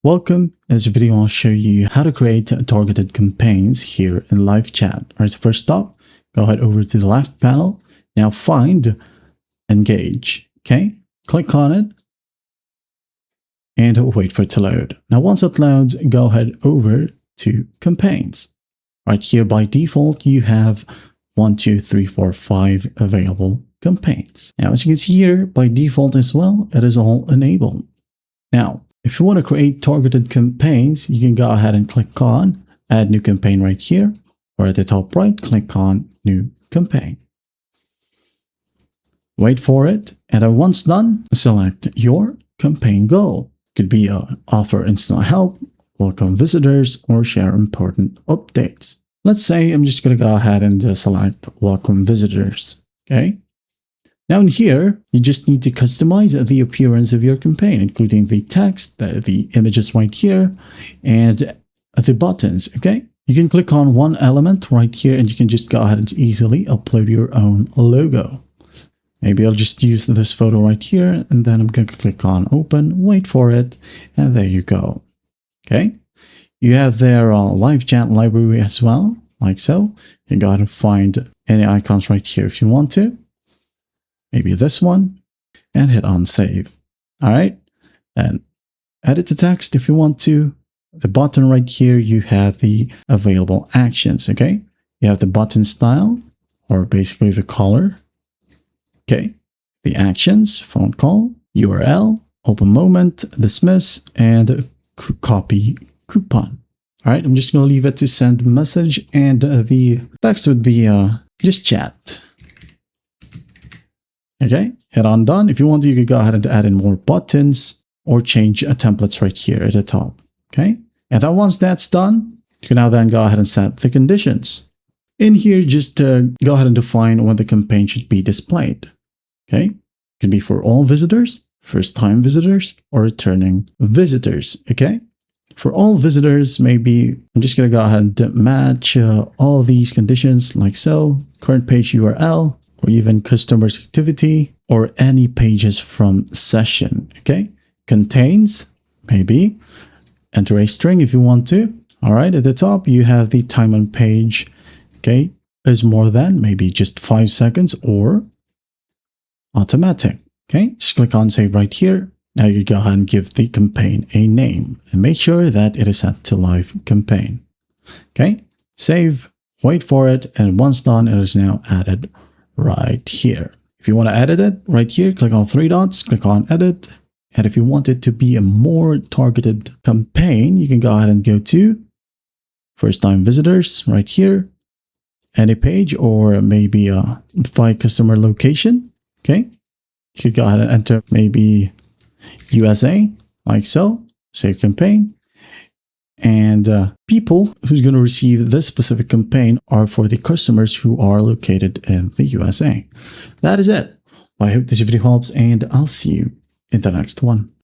Welcome. In this video, I'll show you how to create targeted campaigns here in LiveChat. All right, so first up, go ahead over to the left panel. Now find Engage. Okay, click on it and wait for it to load. Now, once it loads, go ahead over to Campaigns. Right here, by default, you have 1, 2, 3, 4, 5 available campaigns. Now, as you can see here, by default as well, it is all enabled. Now, if you want to create targeted campaigns, you can go ahead and click on Add New Campaign right here, or at the top right, click on New Campaign. Wait for it, and then once done, select your campaign goal. It could be offer instant help, welcome visitors, or share important updates. Let's say I'm just going to go ahead and select welcome visitors. Okay. Now in here, you just need to customize the appearance of your campaign, including the text, the images right here, and the buttons, okay? You can click on one element right here, and you can just go ahead and easily upload your own logo. Maybe I'll just use this photo right here, and then I'm going to click on Open, wait for it, and there you go, okay? You have their LiveChat library as well, like so. You can go ahead and find any icons right here if you want to. Maybe this one, and hit on save. All right, and edit the text if you want to. The button right here, you have the available actions, okay? You have the button style, or basically the color, okay? The actions, phone call, URL, open moment, dismiss, and copy coupon. All right, I'm just gonna leave it to send message, and the text would be just chat. Okay, hit on done. If you want to, you can go ahead and add in more buttons or change templates right here at the top. Okay, and then once that's done, you can now then go ahead and set the conditions. In here, just go ahead and define when the campaign should be displayed. Okay, it could be for all visitors, first-time visitors, or returning visitors. Okay, for all visitors, maybe I'm just going to go ahead and match all these conditions like so. Current page URL, or even customers activity, or any pages from session, okay? Contains, maybe, enter a string if you want to. All right, at the top, you have the time on page, okay? Is more than, maybe just 5 seconds, or automatic, okay? Just click on save right here. Now you go ahead and give the campaign a name, and make sure that it is set to live campaign, okay? Save, wait for it, and once done, it is now added right here. If you want to edit it right here, click on 3 dots, click on edit. And if you want it to be a more targeted campaign, you can go ahead and go to first time visitors right here, any page, or maybe by customer location. Okay. You could go ahead and enter maybe USA like so, save campaign. And people who's going to receive this specific campaign are for the customers who are located in the USA. That is it. I hope this video helps, and I'll see you in the next one.